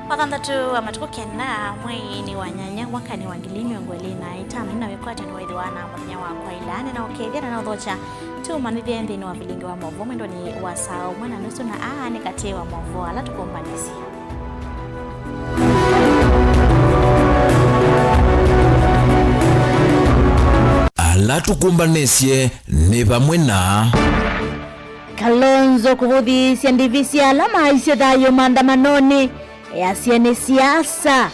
Wakandatu amatuko kena mwini wanyanya wakani wangilimi wangweli na itano ina wikuwa ni waidhuana mwanya wa kwa ilani na okegera na udhocha tu manithia endini wa vilingi wa movu mwendo ni wasao mwana nusu na ni kati wa movu ala tukumbanisi ala tukumbanisye ni pamwe na Kalonzo kuvuthisia ndivisi alama isio thayo maandamanoni yasiene siasa.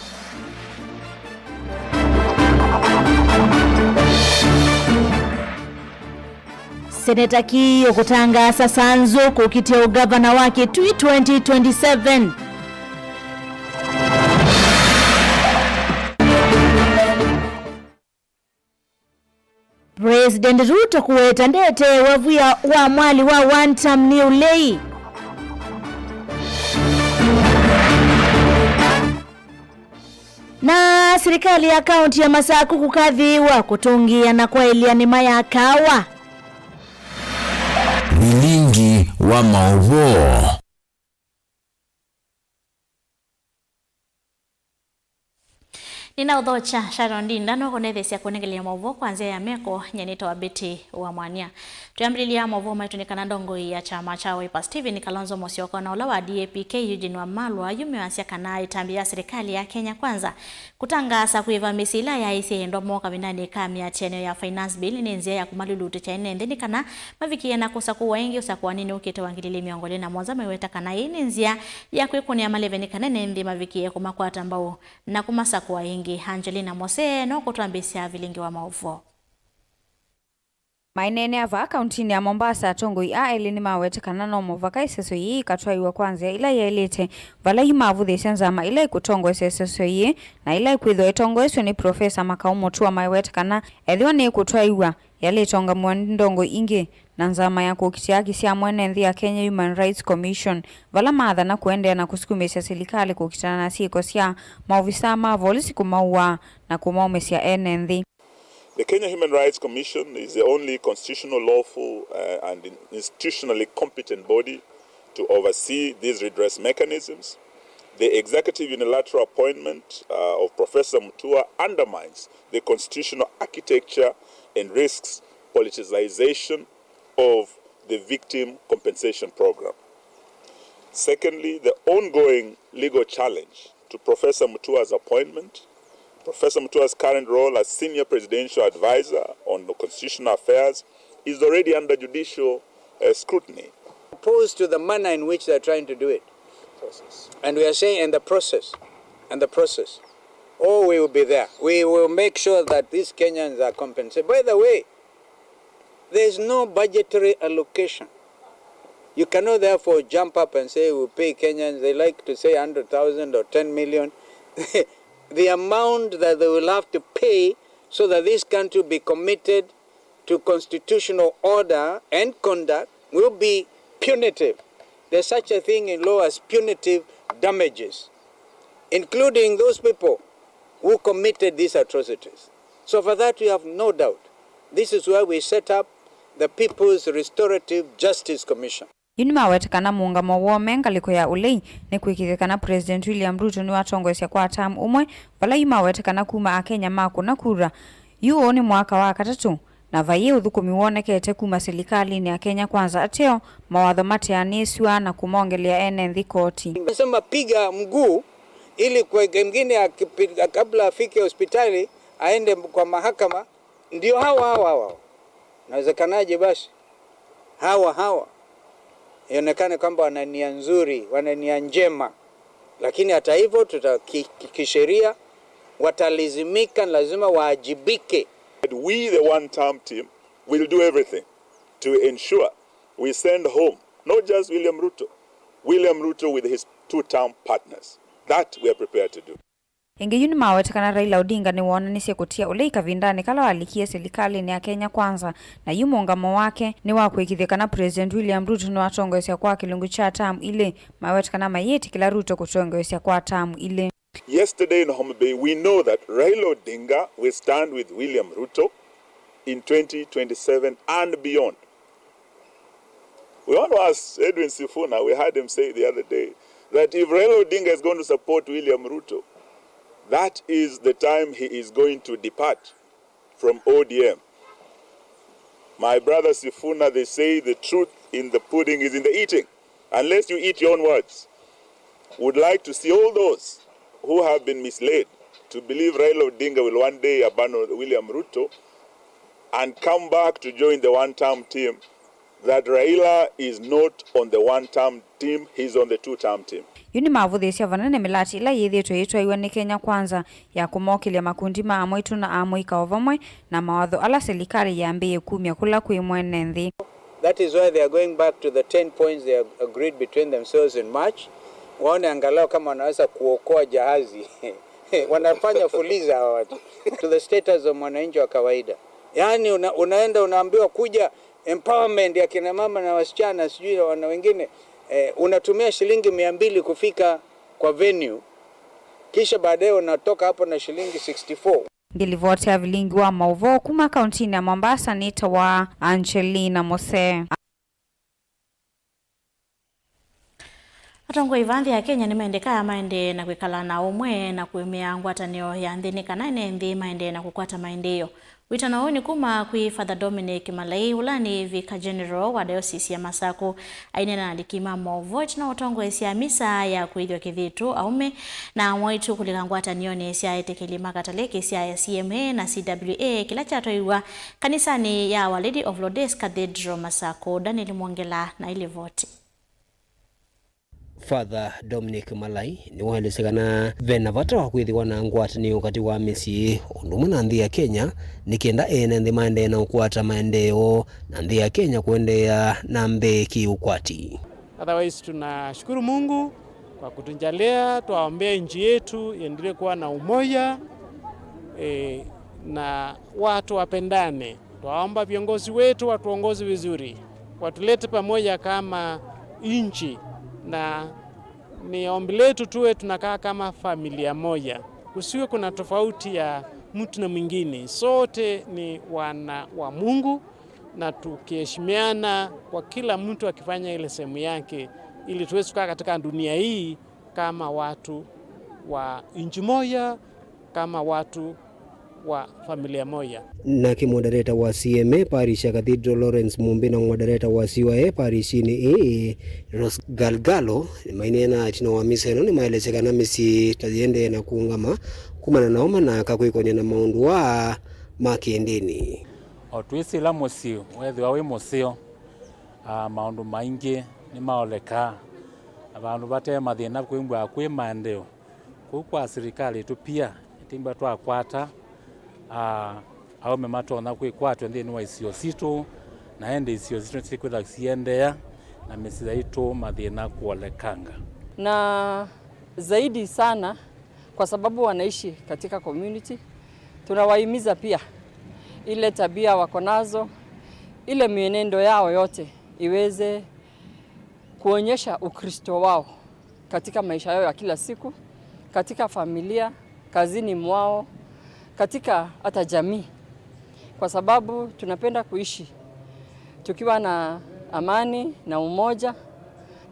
Seneta Kiyo kutangaza Sanzo kukitia ugavana wake 2027. President Ruto kuweta ndete wavuya wa mwali wa one term new lei. Na serikali ya kaunti ya Masaku kukadhiwa kutungia na kwa Eliani Maya Kawa. Vilingi wa maovo. Nina udhocha Sharon Dinda no konethesia kunegelia movo kwanzia ya meko nyenito wa beti wa mwania. Tuyambililia movo maitunikana ndongo ya chama cha Wiper Stephen Kalonzo Musyoka na ula wa DAP-K Eugene Wamalwa yumewansia kana itambia serikali ya Kenya Kwanza kutangaza kuiva misila ya isi ndomo kabinani kamia chenyo ya finance bill ni nzia ya kumalulutu cha inendeni kana mavikia na kusaku wengi usakuwa nini ukite wangilili miongole na mwanza meweta kana ini nzia ya kuikuni ya maleveni kana nendi mavikia kumakwata ambao na kumasakuwa wengi. Angelina Mose no kutuambisia vilingi wa maovu. Mainene ava kauntini ya Mombasa tongoi a elini mawetekana no movaka iseso yi katwaiwa kwanza ila yaelete vala yimavuthesya nzama ila ikutongo iseso yi na ila ikwitho itongo ni Profesa Makau Mutua mawetekana ethiwa ni ikutwaiwa yalitonga mwandongo ingi na nzama ya kukitia kisia mwene nthi ya Kenya Human Rights Commission vala madha na kuendea na kusukumisya serikali kukitana na siiko sia maofisa ma volisi kumaua na kumaumesya ene nthi. The Kenya Human Rights Commission is the only constitutional, lawful and institutionally competent body to oversee these redress mechanisms. The executive unilateral appointment of Professor Mutua undermines the constitutional architecture and risks politicization of the victim compensation program. Secondly, the ongoing legal challenge to Professor Mutua's appointment. Professor Mutua's current role as Senior Presidential Advisor on Constitutional Affairs is already under judicial scrutiny. Opposed to the manner in which they're trying to do it. And we are saying, and the process. Oh, we will be there. We will make sure that these Kenyans are compensated. By the way, there is no budgetary allocation. You cannot therefore jump up and say we'll pay Kenyans. They like to say 100,000 or 10 million. The amount that they will have to pay so that this country will be committed to constitutional order and conduct will be punitive. There's such a thing in law as punitive damages, including those people who committed these atrocities. So for that we have no doubt. This is why we set up the People's Restorative Justice Commission. Yunima wetekana muungamo wo mengaliko ya ulei ni kuikithikana President William Ruto ni watongwesya kwa term umwe vala yuma wetekana kuma Kenya mako na kura yuo ni mwaka wa katatu na vaye uthukumi wonekete kuma serikali ni ya Kenya Kwanza ateo mawatho mateaniswa na kumongelea ene nthi koti. Nasema piga mguu ili kwa mwingine kabla afike hospitali aende kwa mahakama ndio hawa. Nawezekanaje basi? Hawa ionekane kwamba wana nia nzuri, wana nia njema. Lakini hata hivyo kisheria watalizimika, lazima waajibike. We, the one-term team, will do everything to ensure we send home not just William Ruto with his two-term partners. That we are prepared to do. Inge yunima wetekana Raila Odinga ni wonanisye kutia ulei kavindani kala walikie serikali ni ya Kenya Kwanza na yumongamo wake ni wa kuikithikana President William Ruto ni watongwesya kwa kilungu cha term ile mawetekana mayeti kila Ruto kutongwesya kwa term ile. Yesterday in Homa Bay, we know that Raila Odinga will stand with William Ruto in 2027 and beyond. We want to ask Edwin Sifuna, we heard him say the other day, that if Raila Odinga is going to support William Ruto, that is the time he is going to depart from ODM. My brother Sifuna, they say the truth in the pudding is in the eating, unless you eat your own words. Would like to see all those who have been misled to believe Raila Odinga will one day abandon William Ruto and come back to join the one-term team, that Raila is not on the one-term team, he's on the two-term team. Yuni mavuthisya vanene milati ila yithitwe itwaiwa ni Kenya Kwanza ya kumokilia makundi ma amwe tu na amwe ikaovamwe na mawatho ala serikali yambie kumia kula kwi mwene nthi. That is why they are going back to the 10 points they agreed between themselves in March. Waone angalau kama wanaweza kuokoa jahazi. Wanafanya fuliza watu to the status of mwananchi wa kawaida. Yaani unaenda unaambiwa kuja empowerment ya kina mama na wasichana sijui na wengine, unatumia shilingi 200 kufika kwa venue, kisha baadaye unatoka hapo na shilingi 64. Ngilivotea vilingi wa mauvo kuma kauntini ya Mombasa nita wa Angelina Mose. Atongo ivanthi ya Kenya ni maendeka maende na kwikala na umwe na kuemea ngwatanio ya nthini kana nthi maende na kukwata maendeyo. Witana huu ni kuma kwi Father Dominic Malai ulani Vicar General wa Diocese ya Masako ainena alikima movoit na utongo ya misa ya kuidhwa kithitu aume na mwaitu kulika ngwatanio ni sia etekeli makataleki sia ya CMA na CWA kila chatoiwa kanisani ya Our Lady of Lourdes Cathedral Masako. Daniel Mwongela na ile voti. Father Dominic Malai ni waelesekana vena vata wa kwithiwa na ngwatanio kati wa misi undumwe na nthi ya Kenya nikienda ene nthi maende na ukwata maendeo na nthi ya Kenya kuendea na mbeki ukwati. Otherwise tunashukuru Mungu kwa kutunjalia, tuwaombea nchi yetu iendelee kuwa na umoja na watu wapendane. Tuwaomba viongozi wetu watuongoze vizuri, watulete pamoja kama nchi, na ni ombi letu tuwe tunakaa kama familia moja. Kusiwe kuna tofauti ya mtu na mwingine. Sote ni wana wa Mungu na tukiheshimiana kwa kila mtu akifanya ile sehemu yake, ili tuweze kukaa katika dunia hii kama watu wa nchi moja, kama watu wa familia moja. Na kimodereta wa CMA Parish ya Cathedral Lawrence Mumbi na modereta wa CYA Parish ni Rose Galgalo mainena chino wa misa ni maelesekana misi taziende na kuungama kumana naoma na kakwikonya na maundu wa makiendeni. Otwisi la musio wethi wawe musio maundu maingi ni maoleka abantu bate mathina kwimbwa kwi mandeo kwa serikali tu pia timba twakwata au mematona kwikwatwa nthini wa isio situ na ende isio situ sikwitha siendea na mesi zaitu mathina kuolekanga na zaidi sana kwa sababu wanaishi katika community. Tunawahimiza pia ile tabia wako nazo, ile mienendo yao yote iweze kuonyesha Ukristo wao katika maisha yao ya kila siku, katika familia, kazini mwao, katika hata jamii, kwa sababu tunapenda kuishi tukiwa na amani na umoja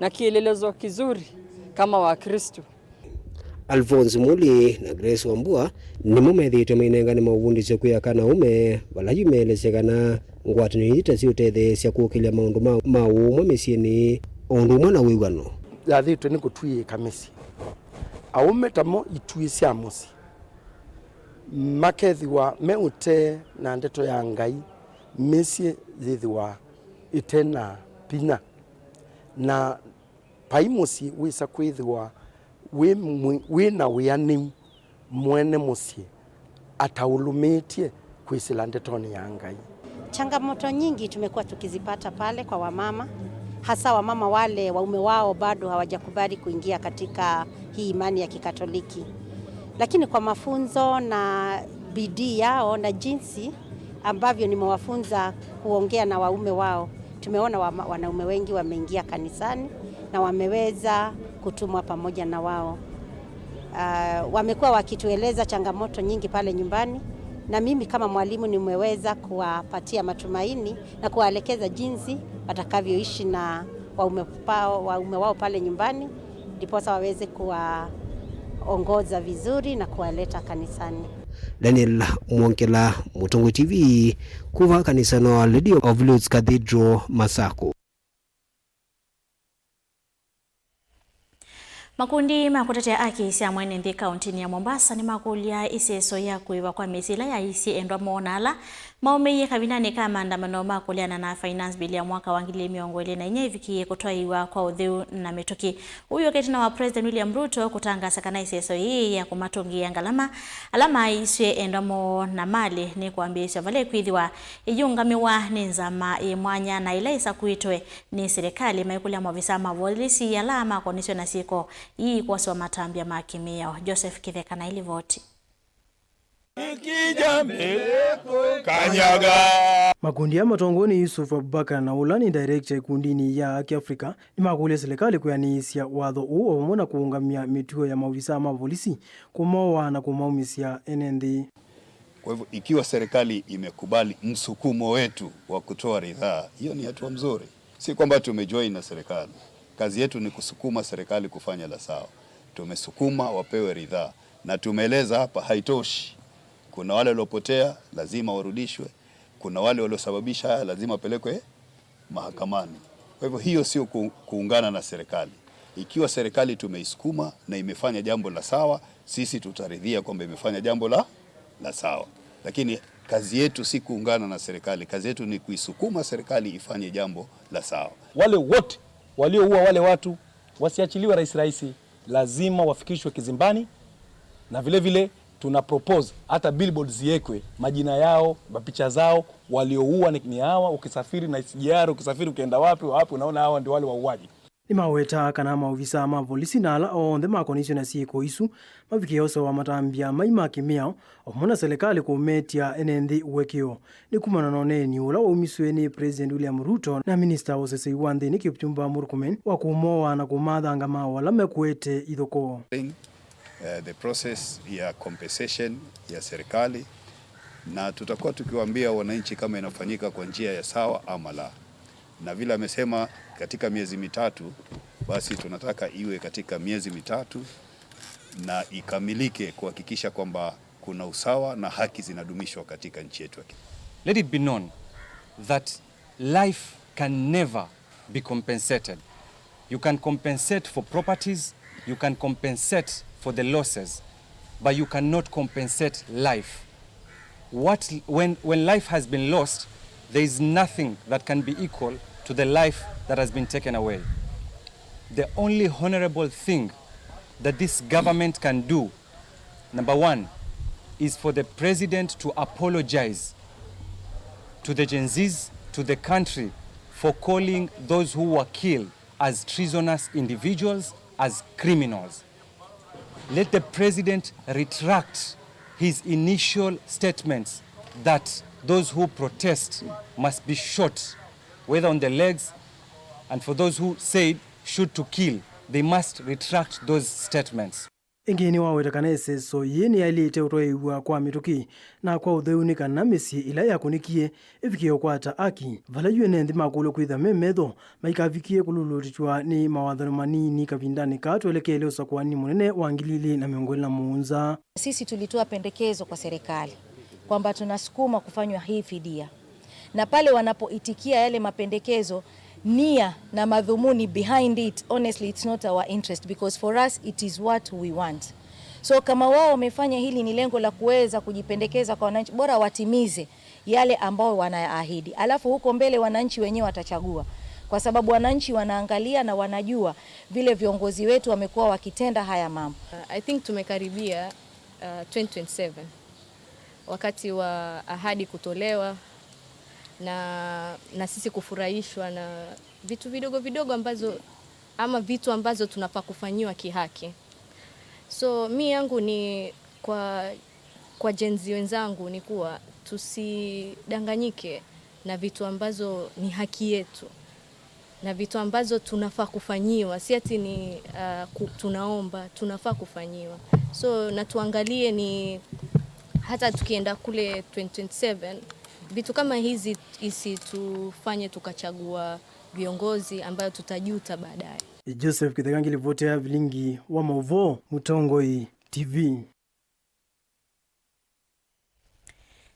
na kielelezo kizuri kama Wakristo. Alphonse Muli na Grace Wambua ni mumethitwe mainengane mauvundisyo kuyakana ume vala yumeelesekana ngwatanio ita siutetheesya kuukilia maundu ma umwe misieni undumwe na wiwano. Yathitwe ni gutwiyika misi aume tamo itwisya musi makethiwa meute na ndeto ya Ngai misi thithiwa itena pinya na paimusi wisa kwithiwa wina wiani mwene musi ataulumitie kwisila ndetoni ya Ngai. Changamoto nyingi tumekuwa tukizipata pale kwa wamama, hasa wamama wale waume wao bado hawajakubali kuingia katika hii imani ya Kikatoliki. Lakini kwa mafunzo na bidii yao na jinsi ambavyo nimewafunza kuongea na waume wao, tumeona wanaume wengi wameingia kanisani na wameweza kutumwa pamoja na wao. Wamekuwa wakitueleza changamoto nyingi pale nyumbani, na mimi kama mwalimu nimeweza kuwapatia matumaini na kuwaelekeza jinsi watakavyoishi na waume wao pale nyumbani, ndiposa waweze kuwaongoza vizuri na kuwaleta kanisani. Daniel Mwonkela, Mutungu TV, kuva kanisa no Lady of Lourdes Cathedral Masako. Makundi makutetea haki cia mwene nthi kaunti ya Mombasa ni makulia iseso ya kuiva kwa misila ya isi endwa monala maumeiye kabinani ka maandamano makuliana na finance bill ya mwaka wa 2024 ivikie kutwaiwa kwa uthiu na mituki. Uyu ketina wa President William Ruto kutangaza kana iseso hii ya kumatungia ngalama alama iswe endwa mo na mali ni kuambia vale kwithiwa iyungamiwa ni nzama mwanya na ila isa kuitwe ni serikali maikulia mavisa mavolisi ya lama konisyo na siko hii kwa swa matambia makimio. Joseph Kitheka na ili voti. Makundi ya matongoni Yusuf Abubakar na Ulani director ikundini ya Haki Afrika ni makulia serikali kuyanisia watho uo wamona kuungamia mituo ya mavisa mavolisi kumoa na kumaumisia NND. Kwa hivyo ikiwa serikali imekubali msukumo wetu wa kutoa ridhaa, hiyo ni hatua mzuri. Si kwamba tumejoin na serikali. Kazi yetu ni kusukuma serikali kufanya la sawa. Tumesukuma wapewe ridhaa na tumeeleza hapa haitoshi. Kuna wale waliopotea lazima warudishwe. Kuna wale waliosababisha haya lazima pelekwe mahakamani. Kwa hivyo hiyo sio kuungana na serikali. Ikiwa serikali tumeisukuma na imefanya jambo la sawa, sisi tutaridhia kwamba imefanya jambo la sawa. Lakini kazi yetu si kuungana na serikali. Kazi yetu ni kuisukuma serikali ifanye jambo la sawa. Wale wote walioua wale watu wasiachiliwe rahisi, lazima wafikishwe kizimbani, na vile vile tuna propose hata billboards ziwekwe majina yao, mapicha zao, walioua ni hawa. Ukisafiri na SGR, ukisafiri ukienda wapi unaona hawa ndio wale wauaji. Ni maweta kana mauvisa mavolisi nala onde makonisyo na siko isu mavikioso wa matambia maima kimiao omona serikali kumetia NND uwekio ni kumana noneni ula umiswe ni President William Ruto na Minister Osese Wande ni Kipchumba Murkomen wa kumoa na kumadha ngama wala mekwete idhoko. The process ya compensation ya serikali, na tutakuwa tukiwaambia wananchi kama inafanyika kwa njia ya sawa ama la. Na vile amesema katika miezi mitatu, basi tunataka iwe katika miezi mitatu na ikamilike kuhakikisha kwamba kuna usawa na haki zinadumishwa katika nchi yetu. Let it be known that life can never be compensated. You can compensate for properties, you can compensate for the losses, but you cannot compensate life. When life has been lost, there is nothing that can be equal to the life that has been taken away. The only honorable thing that this government can do, number one, is for the president to apologize to the Gen Zs, to the country, for calling those who were killed as treasonous individuals, as criminals. Let the president retract his initial statements that those who protest must be shot, whether on the legs, and for those who said shoot to kill, they must retract those statements. Ingini waweta kanese so yeni ya ilite utoiwa kwa mituki na kwa udheunika na mesi ila ya kunikie ifikie kwa ata aki. Vala yuene ndi makulo kuidha memedo maika vikie kululutichwa ni mawadhano manini kapindani katu elekele usakuwa ni munene wangilili na miongoli na muunza. Sisi tulitoa pendekezo kwa serikali kwamba tunasukuma kufanywa hii fidia. Na pale wanapoitikia yale mapendekezo, nia na madhumuni behind it, honestly it's not our interest, because for us it is what we want. So kama wao wamefanya hili ni lengo la kuweza kujipendekeza kwa wananchi, bora watimize yale ambao wanaahidi. Alafu huko mbele wananchi wenyewe watachagua, kwa sababu wananchi wanaangalia na wanajua vile viongozi wetu wamekuwa wakitenda haya mambo. I think tumekaribia 2027 wakati wa ahadi kutolewa na sisi kufurahishwa na vitu vidogo ambazo ama vitu ambazo tunafaa kufanyiwa kihaki. So mi yangu ni kwa Gen Z wenzangu ni kuwa tusidanganyike na vitu ambazo ni haki yetu na vitu ambazo tunafaa kufanyiwa, si ati ni tunaomba, tunafaa kufanyiwa. So na tuangalie ni hata tukienda kule 2027 vitu kama hizi isitufanye tukachagua viongozi ambayo tutajuta baadaye. Joseph Kithangi livotea vilingi wa Mauvo Mutongoi TV.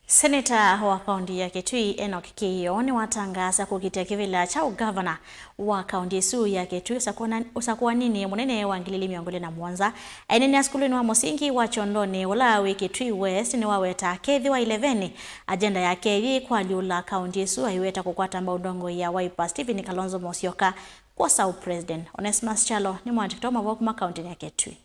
Seneta wa kaunti ya Kitui Enoch Kiyo ni watangaza kukitia kivila cha ugavana wa kaunti su ya Kitui usakuwa nini munene wa Ngilili miongole na Mwanza enene askulu ni wa musingi wa Chondoni wala we Kitui West ni waweta kethi wa 11 agenda ya kethi kwa liula kaunti su aiweta kukwata udongo ya Wiper Stephen Kalonzo Musyoka kwa sau president. Onesmus Chalo ni mwantikitoma wakuma kaunti ya Kitui.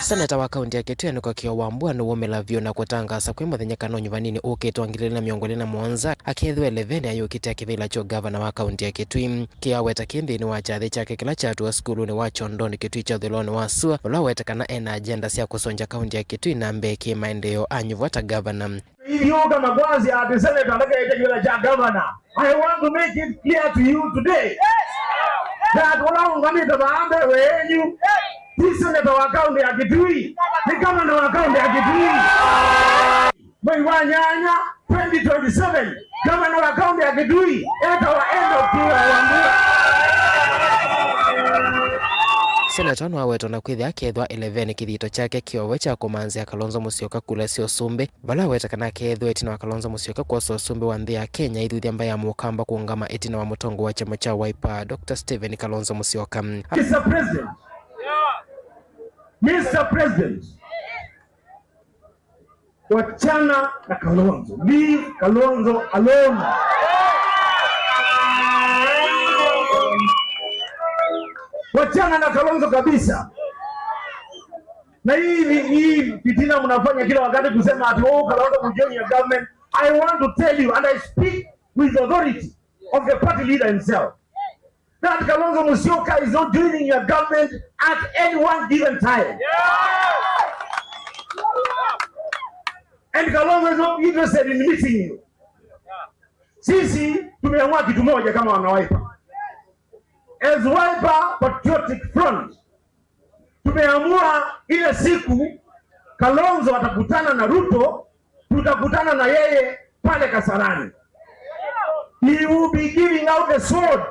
Seneta wa kaunti ya Kitui Enoch Kiyo Wambua ni womelavyo na kutangaza kwa muthenya nyuvanini ukitwa Ngilili na miongole na Mwanza akethwe 11 ayukitia kivila cho gavana wa kaunti ya Kitui. Kiyo weta kinthini wa chathi chake kila chatua skulu ni wa Chondoni Kitui cha thiloni wa Sua ula wetekana ena agenda sia kusonja kaunti ya Kitui na mbeki maendeleo anyuvata gavana. Yoga Magwazi at the Senate anataka kivila cha gavana. I want to make it clear to you today that unaunganita baambe wenyu Seneta wa kaunti ya Kitui ni kama na wa kaunti ya Kitui mwezi wa nyanya 2027 kama na wa kaunti ya Kitui eta wa end of tour Wambua. Seneta no aweto na kwithia kethwa 11 kithito chake kiowe cha kumanzia Kalonzo Musyoka kula sio sumbe bala wetakana kethwa etina wa Kalonzo Musyoka kwa so sumbe wa nthi ya Kenya ithuthi ambaye amukamba kuungama etina wa mutongo wa chama cha Wiper Dr. Stephen Kalonzo Musyoka. Mr. President, wachana na Kalonzo. Leave Kalonzo alone. Wachana na Kalonzo kabisa. Na hii fitina mnafanya kila wakati kusema ati Kalonzo mjoin ya government. I want to tell you and I speak with authority of the party leader himself that Kalonzo Musyoka is not joining your government at any one given time. And Kalonzo is not interested in meeting you. Sisi tumeamua kitu moja kama wana Wiper. As Wiper Patriotic Front, tumeamua ile siku Kalonzo atakutana na Ruto, tutakutana na yeye pale Kasarani. He will be giving out the sword.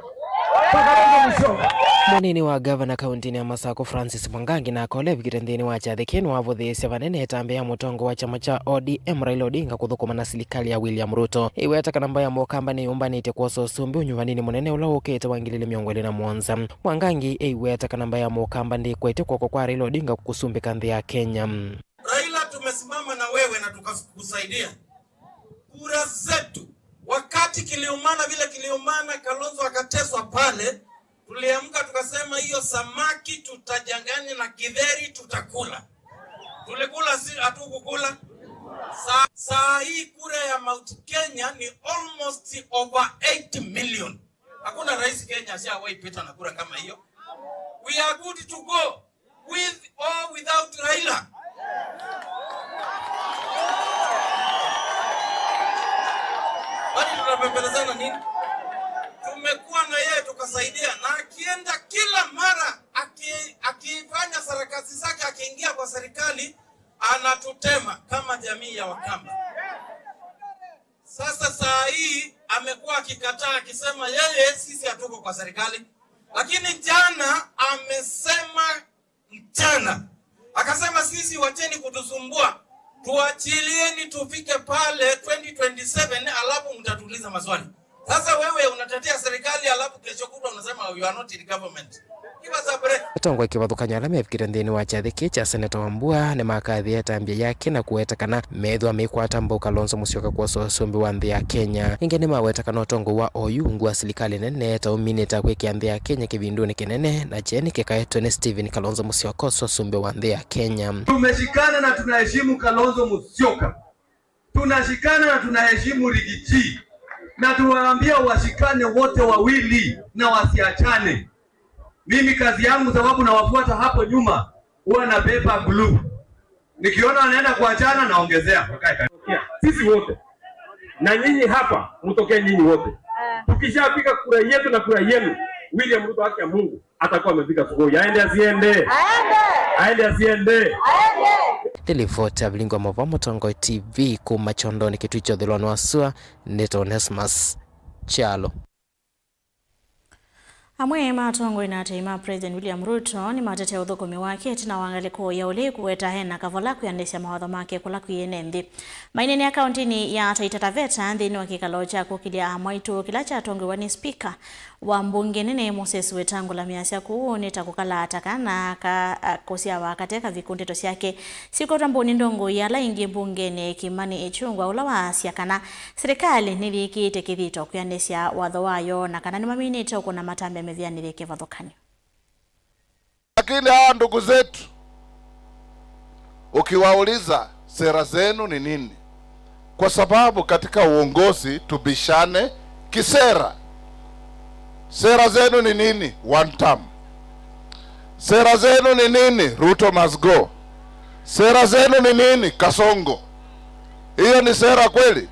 Mwanini wa gavana kaunti ya Masako Francis Mwangangi na akole vikirendini wa chathi kinu wavuthisia vanene etambe ya mutongo wa chama cha ODM Raila Odinga kuthukuma na serikali ya William Ruto. Iweta namba ya mukamba ni umbanite kwa sosumbi unyuvanini munene ula ukete wa Ngilili miongole na Mwanza. Mwangangi iweta namba ya mukamba ndi kwete kwa Raila Odinga kusumbi kanthi ya Kenya. Raila, tumesimama na wewe na tukakusaidia. Kura zetu wakati kiliumana vile kiliumana Kalonzo akateswa pale, tuliamka tukasema hiyo samaki tutajanganya na githeri tutakula. Tulikula, si hatukukula. Saa hii kura ya Mount Kenya ni almost over 8 million. Hakuna rais Kenya ashawahi pita na kura kama hiyo. We are good to go with or without Raila. Tunapembelezana nini? Tumekuwa na yeye tukasaidia, na akienda kila mara akifanya sarakasi zake, akiingia kwa serikali anatutema kama jamii ya Wakamba. Sasa saa hii amekuwa akikataa akisema yeye sisi hatuko kwa serikali, lakini jana amesema mchana akasema sisi wacheni kutusumbua, tuachilieni tufike pale 2027 alafu mtatuliza maswali. Sasa wewe unatetea serikali alafu kesho kutwa unasema you are not in government. Give us a break. Tongo ikivathukanya ala mefikirendini wa chathi kicha Seneta Wambua ni makathi ya tambia yake na kuwetekana methwa mikwata mbau Kalonzo Musyoka kwa sosumbi wa nthi ya Kenya. Inge ni mawetekana utongo wa oyungu wa serikali nene ta uminita kwikia nthi ya Kenya kivinduni kinene na cheni kikaetwe ni Stephen Kalonzo Musyoka sosumbi wa nthi ya Kenya. Tumeshikana na tunaheshimu Kalonzo Musyoka. Tunashikana na tunaheshimu Rigiji. Na tuwaambia washikane wote wawili na wasiachane. Mimi kazi yangu sababu nawafuata hapo nyuma huwa na beba glue. Nikiona anaenda kuachana naongezea. Sisi wote na nyinyi hapa mtokee nyinyi wote. Tukishapika kura yetu na kura yenu, William Ruto haki ya Mungu atakuwa amefika sokoni. Aende asiende. Aende asiende. Televota Bilingo Mavamo Tongo TV kuma Chondoni Kitui cha Dhiloni wa Sua Neto Onesmus Chalo. Amwe matongo inateima President William Ruto ni matetea uthukumi wake tina wangaliko ya ule kuweta hena kavola kuyanisya mawatho make kula kuyene nthi. Mainene ya kauntini ya Taita Taveta nthini wa kikalo cha kukilia amwaitu kila cha tongo ni speaker wa mbunge nene Moses Wetangula miasya kuunita kukala ataka na kusia wakateka vikundi tosyake siko tamboni ndongo ya laingi mbungene Kimani Ichung'wah ula wa siakana serikali nivikite kithito kuyanisya watho wayo na kana ni maminito kuna matambe mevianire kevathokani. Lakini hawa ndugu zetu ukiwauliza sera zenu ni nini, kwa sababu katika uongozi tubishane kisera. Sera zenu ni nini? One term. Sera zenu ni nini? Ruto must go. Sera zenu ni nini? Kasongo. Hiyo ni sera kweli?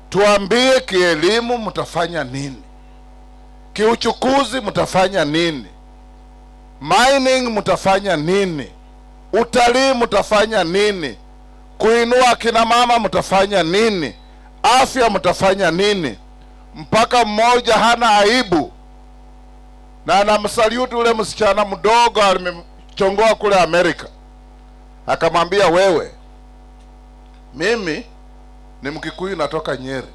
Tuambie kielimu mtafanya nini? Kiuchukuzi mtafanya nini? Mining mtafanya nini? Utalii mtafanya nini? Kuinua kina mama mtafanya nini? Afya mtafanya nini? Mpaka mmoja hana aibu na anamsalute ule msichana mdogo alimechongoa kule Amerika, akamwambia wewe, mimi ni Mkikuyu natoka Nyeri,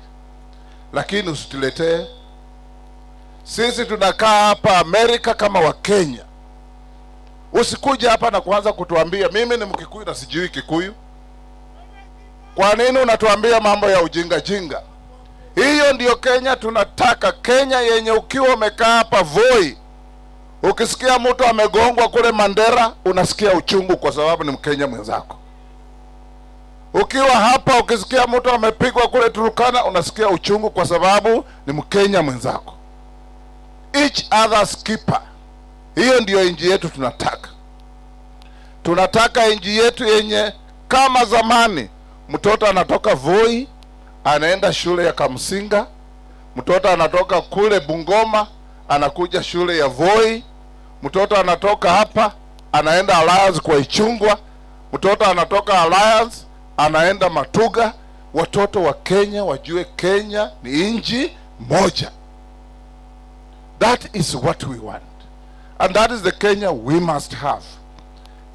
lakini usituletee sisi tunakaa hapa Amerika kama wa Kenya. Usikuja hapa na kuanza kutuambia mimi ni Mkikuyu na sijui Kikuyu. Kwa nini unatuambia mambo ya ujinga jinga? Hiyo ndiyo Kenya tunataka, Kenya yenye ukiwa umekaa hapa Voi, ukisikia mtu amegongwa kule Mandera unasikia uchungu kwa sababu ni Mkenya mwenzako. Ukiwa hapa ukisikia mtu amepigwa kule Turkana unasikia uchungu kwa sababu ni Mkenya mwenzako. Each other's keeper. Hiyo ndiyo nchi yetu tunataka. Tunataka nchi yetu yenye kama zamani, mtoto anatoka Voi anaenda shule ya Kamsinga, mtoto anatoka kule Bungoma anakuja shule ya Voi, mtoto anatoka hapa anaenda Alliance kwa Ichung'wah, mtoto anatoka Alliance anaenda Matuga. Watoto wa Kenya wajue Kenya ni nchi moja. That is what we want. And that is the Kenya we must have.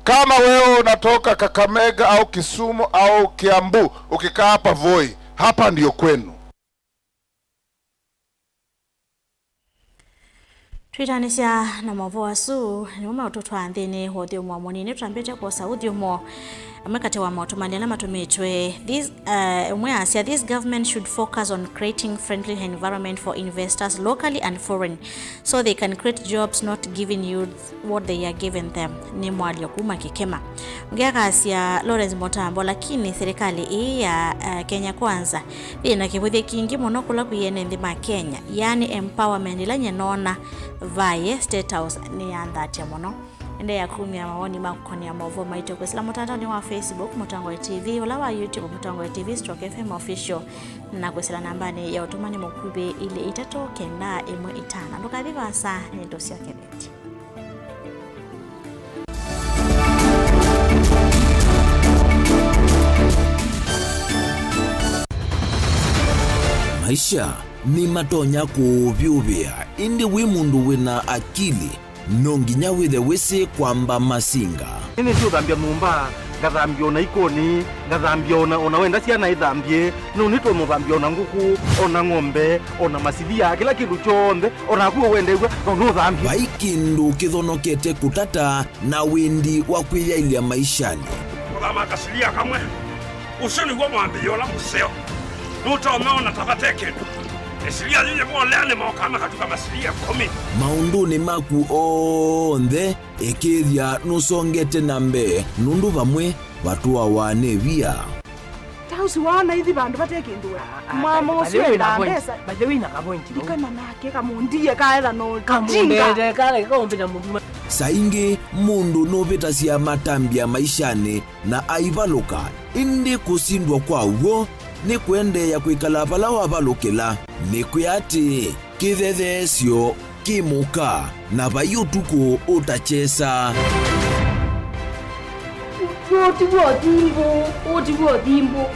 Kama wewe unatoka Kakamega au Kisumu au Kiambu, ukikaa hapa Voi, hapa ndiyo kwenu. Twitanisya na mavoa su ni mama utoto anthini hothi umwa munini tutambite kwa sauthi umo amekate wa mautumani na matumitwe. This government should focus on creating friendly environment for investors locally and foreign so they can create jobs, not giving youth what they are giving them. Ni mwali kuma kikema ngekasya Lawrence Motambo, lakini serikali hii ya Kenya Kwanza ina kibuthi kingi muno kula kuyene ndima Kenya, yani empowerment ila nyenona vaye State House ni andhatia muno. Ende ya kumi ya maoni makoni ya maovo maito kwa sila mutandao wa Facebook Mutangwa TV ula wa YouTube Mutangwa TV /FM official na kwa sila nambani ya utumani mkube ile itatoke na imwe itana ndoka viva saa ni dosi ya kebeti. Maisha ni matonya kuvyuvia indi wi mundu wina akili nonginya withe wisi kwamba masinga ini sio thambia numba ngathambia ona ikoni ngathambia ona wenda ciana ithambie no nito muthambia ona nguku ona ng'ombe ona masidia kila kindu chonde ona kuo wendegwa no thambia vaikindu kithonokete kutata na windi wa kwiyailia maishani uthama kasilia kamwe usoni gwa mwambio la museo nutomeona tabateke esilia nyinyi bolene mokama katuka masilia 10 maunduni maku onthe ekithia nusongete nambe nundu vamwe watu wane via tausi wana hivi bandu batekindu mama usio na pesa baje na kapointi ikana nake kamundie kaela no kamundede kale kaombenya mundu saingi mundu novita cia matambia maishani na aivaluka indi kusindwa kwa uo ni kuendeya kwikala pala wavalukila ni kuyati kithethesyo kimuka na vayutuku utachesa Oti wo dimbo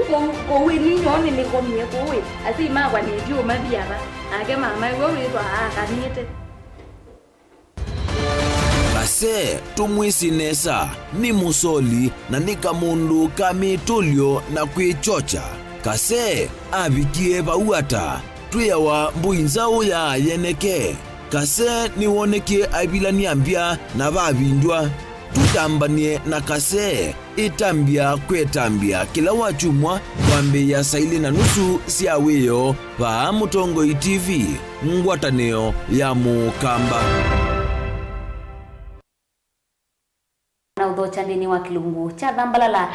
ko wini nyoni ni ko mie ko we asi ma kwa ni ju ma biara ake mama we we to akanite Kase tumwisi nesa ni musoli na nika mundu kamitulio na kwichocha. Kase abikie bauata tuyawa mbuinzao ya yeneke. Kase ni woneke abilani ambia na babindwa. Tutambanie na kase itambia kwetambia kila wachumwa wambe ya saili na nusu siaweyo pa Mutongo TV ngwataneo ya Mukamba. Na udhocha ndini wa kilungu cha Dhambalala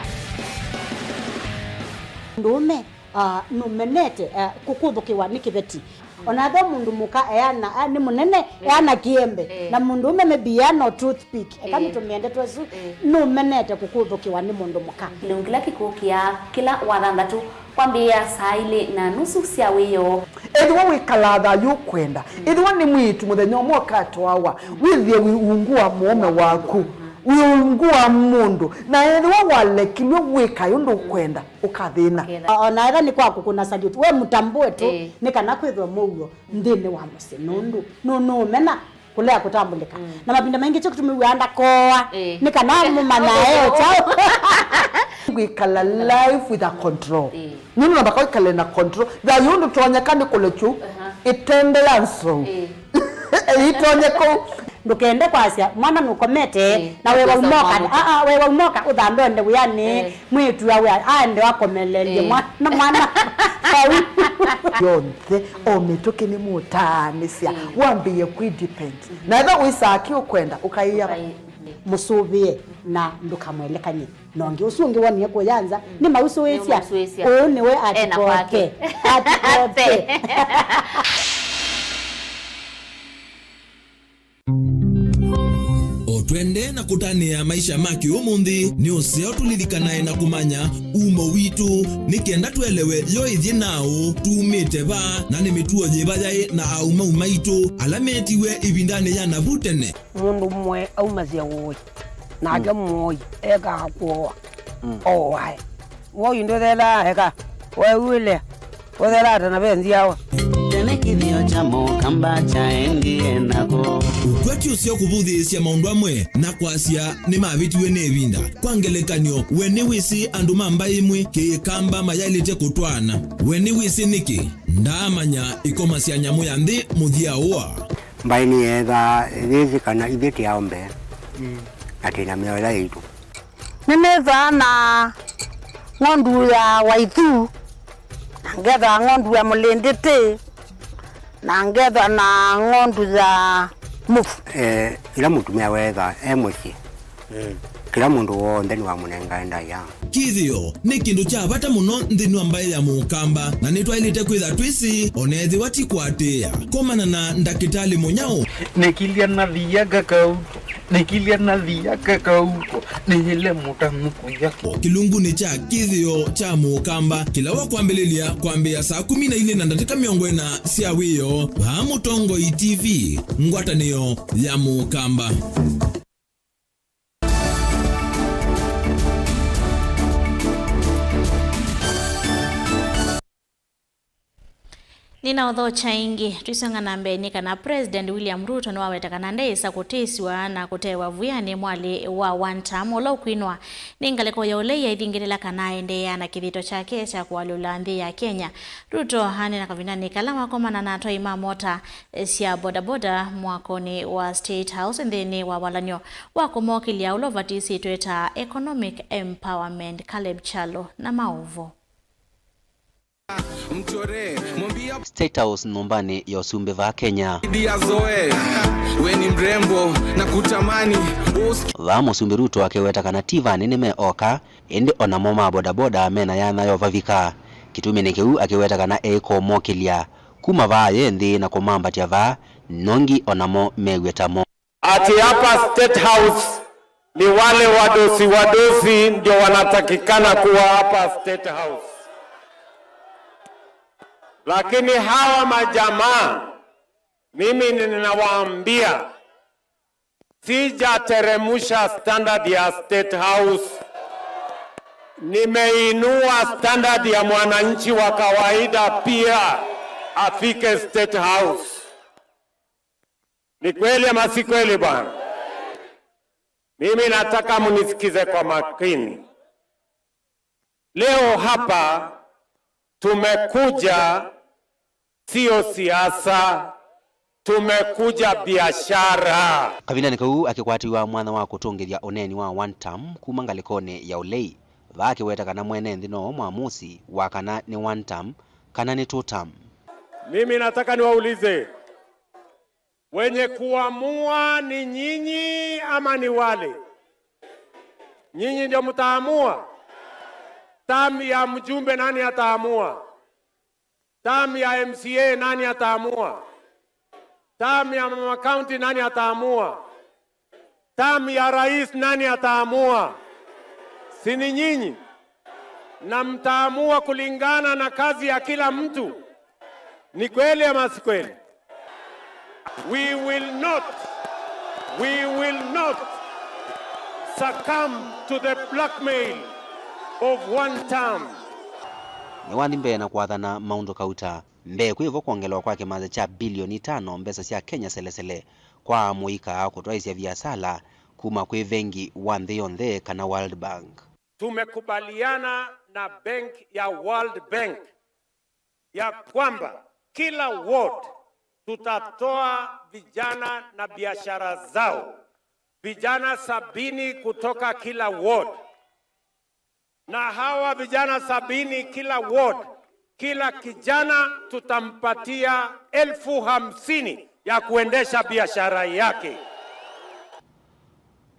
ndume numenete kukuthukiwa ni kibeti onatho mundu muka eana ni munene eana kiembe na mundu ume mebiano toothpick ekamitumende twesu numenete kukuthukiwa ni mundu muka kilungu kila kikukia kila wathanthatu kwambia saili na nusu cia wiyo edwo wikalatha yukwenda edwo ni mwitu muthenya mwoka twawa withie wiungua muome waku wiungua mundu na edwo walekilwe wika yundu kwenda ukathina ona era ni kwaku kuna salute we mutambue tu ni kana kwithwa mugo ndini wa musinundu no mena kulea kutambulika na mapinda mengi cyo kutumiwanda koa ni kana mumana eo chao wikala life with a control nini nabaka wikala na control da yundu twanyakani kulechu itende yanso itonye ko ndukende kwasia mwana nukomete na wewe umoka wewe umoka uthambe nde uyani mwitu wa wewe ande wakomelelie mwana yonse ometoke ni mutanisia wambiye kudepend na either wisaki ukwenda ukaiya musubie na ndukamwelekanye nongi usungi woni ko yanza ni mausu wesia ni we atipoke Otwende na kutania maisha maki umundi ni useo tulilikanae na kumanya umo witu nikenda tuelewe yo ithie nao tumite ba na ni mituo jebajai na auma umaitu alametiwe ibindane ya nabutene mundu mwe aumazia woi na age moi ega kwa wai woi ndo thela ega wile wethela na benzi yawa kithio cha Mukamba cha endie nako ukwati usio kubuthisya maundu amwe na kwasia ni mabitiwe ne binda kwangelekanyo weni wisi andu mamba imwe kikamba mayalite kutwana weni wisi niki ndamanya ikomasya nyamu ya nthi muthia wa mbaini etha thithi kana ithiti aombe atina miola itu ninetha na ngondu ya waithu ngetha ngondu ya mulinditi na ngetha na ngondu za mufu ila mutumia wetha muci kila mundu wonthe ni wa munengaenda ya kithio ni kindu cha bata muno nthini wa mbae ya Mukamba na nitwailite kwitha twisi onethi watikwatia komana na ndakitali munyao nikilia na thia kakau nikilia na thia kakau nile mutanuku yako kilungu ni cha kithio cha Mukamba kila wa kwambelilia kwambia saa 14 na dakika 40 cia wiyo pa Mutongo TV ngwatanio ya Mukamba. Nina odhocha ingi tuisonga na mbeni kana President William Ruto no awetakana ndesa kutesiwa na kutewa vuyani mwali wa one term ola kwinwa ningaleko ya ole ya ithingirila kana endea na kithito chake cha kualula nthi ya Kenya. Ruto hani na kavinani kalama komana na atoi mamota sia bodaboda mwakoni wa State House nthini wa walanyo wa kumokilia ulovatisi tweta economic empowerment. Caleb Chalo na Mauvo. State House nombani ya usumbe va Kenya Dia zoe weni mrembo na kutamani va musumbe Ruto akiweta kana tiva nene meoka ende ona moma bodaboda mena yana yo vavika kitume nekeu akiweta kana eko mokilia kuma va yendi na komamba tia va nongi onamo megwetamo ati hapa State House ni wale wadosi ndio wanatakikana kuwa hapa State House. Lakini hawa majamaa mimi ninawaambia sijateremusha standard ya State House Nimeinua standard ya mwananchi wa kawaida pia afike State House. Ni kweli ama si kweli bwana? Mimi nataka munisikize kwa makini. Leo hapa tumekuja sio siasa, tumekuja biashara. Kavinani kau akikwatiwa mwana wa kutongeria oneni wa one term kuma ngalikone ya ulei vake weta kana mwene ndino mwamusi wa kana ni one term kana ni two term. Mimi nataka niwaulize, wenye kuamua ni nyinyi ama ni wale? Nyinyi ndio mtaamua. Term ya mjumbe nani ataamua? Term ya MCA nani ataamua? Term ya mama county nani ataamua? Term ya rais nani ataamua? Si ni nyinyi? Na mtaamua kulingana na kazi ya kila mtu. Ni kweli ama si kweli? We will not succumb to the blackmail of one term. Ni wandi mbena kuathana Maundo Kauta mbe kwivo kuongelwa kwake maza cha bilioni 5 mbesa cia Kenya selesele kwa muika kutwaisya biasala kuma kwi vengi wa nthi yonthe kana World Bank. Tumekubaliana na bank ya World Bank ya kwamba kila ward tutatoa vijana na biashara zao, vijana 70 kutoka kila ward. Na hawa vijana 70 kila ward, kila kijana tutampatia 50,000 ya kuendesha biashara yake.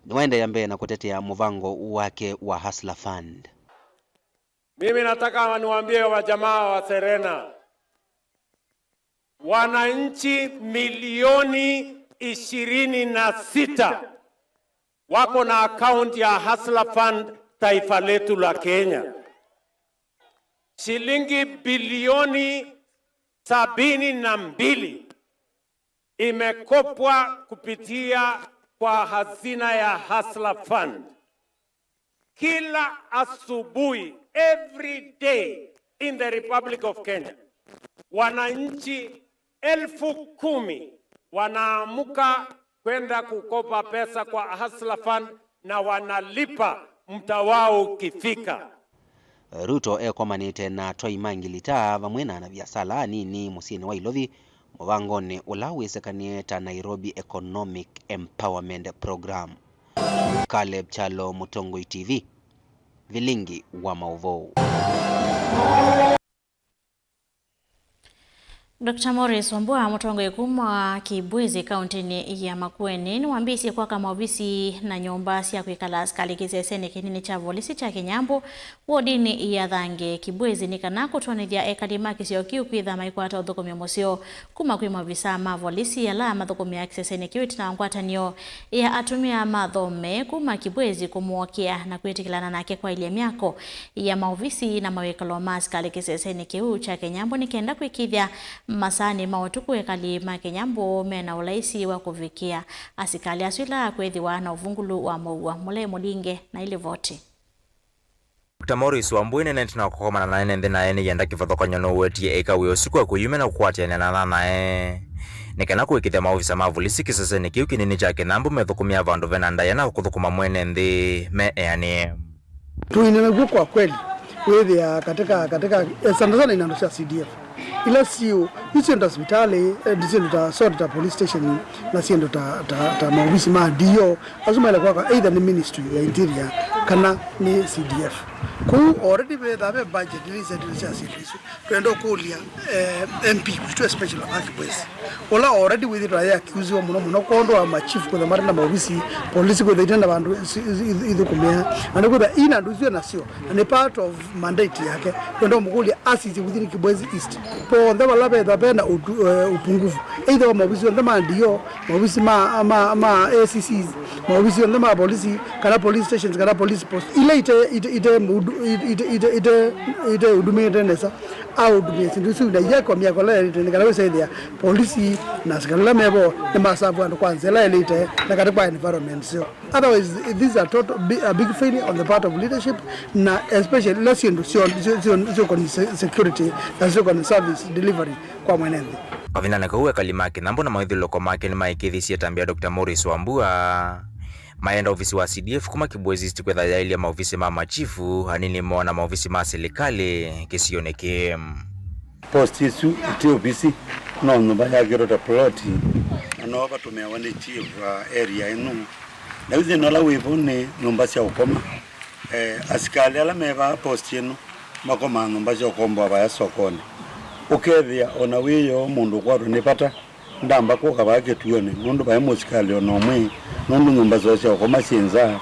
Niwaende yambe na kutetea muvango wake wa Hustler Fund. Mimi nataka niwaambie wa jamaa wa Serena, wananchi milioni 26 wako na account ya Hustler Fund taifa letu la Kenya. Shilingi bilioni 72 imekopwa kupitia kwa hazina ya Hustler Fund. Kila asubuhi, every day in the Republic of Kenya, wananchi 10,000 wanaamuka kwenda kukopa pesa kwa Hustler Fund na wanalipa mtawao ukifika. Ruto ekomanite na Toi Mangilita vamwena na biasala nini musini wa Ilovi muvangoni ulawisekanie ta Nairobi Economic Empowerment Program. Caleb Chalo, Mutongoi TV, Vilingi wa Mauvou. Dr. Morris Wambua Mutongoi kuma Kibwezi kaunti ya Makueni ni wambisi kwa kama ofisi na nyumba cia kwikala askali kiseseni kinini cha volisi cha Kinyambo wodini ya Thange Kibwezi ni kana kutwanithia ekalima kisio kiu kwitha maikwata uthukumia musio kuma kwi mavisa ma volisi ya la mathukumia kiseseni kiu tina ngwatanio ya atumia mathome kuma Kibwezi kumuokia na kwitikilana nake kwa ile miako ya maofisi na mawekalo ma askali kiseseni kiu cha Kinyambo ni kenda kwikithia masani mawatuku ekalima Kinyambo mena ulaisi wa kuvikia asikali aswila kwethiwa na uvungulu wa maua mule mulinge na ile voti. Dr. Morris Wambua nene tina kukomana na nene na ene yenda kivathokanyo no wetie eka uyo siku ya kuyume na kukwatiana na nae nikana kuikithia maofisa ma volisi kiseseni kiu kinini cha Kinyambo methukumia vandu vena ndaya na kuthukuma mwene nthi me eani tuinena kwa kweli wethia katika sana sana inanosha CDF ila sio hizo ndo hospitali ndizo ndo sort police station na sio ndo ta maofisi ma dio azuma ile kwa either ni ministry ya interior kana ni CDF ku already be that budget release ya CDF twendo kulia MP to special occupancy ola already with it ya accuse wa muno kondo wa chief kwa mara na maofisi police kwa itenda bandu idhu kumea and kwa ina nduzo na sio ni part of mandate yake twendo mkulia assist within Kibwezi East po ndaba labe dabena upungufu either wa maofisi ndama ndio maofisi ma ACCs maofisi ndama polisi kana police stations kana police post ile ite hudumia nesa au dumiesinusu da yako miakola ile saidia polisi na sikala mebo ni masabu ando kwanza la elite na katika environment. So otherwise these are a big failure on the part of leadership, na especially less in security na service delivery kwa mwenendo. Avinana kuwe kalimaki nambo na maithilo kwa make ni maikithisia tambia Dr. Morris Wambua maenda ofisi wa CDF kuma kibwezi stikwetha ya ili ya maofisi mama chifu hanini mwana maofisi maa serikali kisioneke post isu iti ofisi na nyumba ya gerota ploti anova tumewani chief area inu na wizi nola wivuni nyumba sia ukoma asikali ala meva post inu makoma nyumba sia ukomba waya sokoni ukethia ona wiyo mundu kwatu nipata ndamba kwa kabake tuyone nundu bae musikali ona mwi nundu nyumba zote ukoma sinza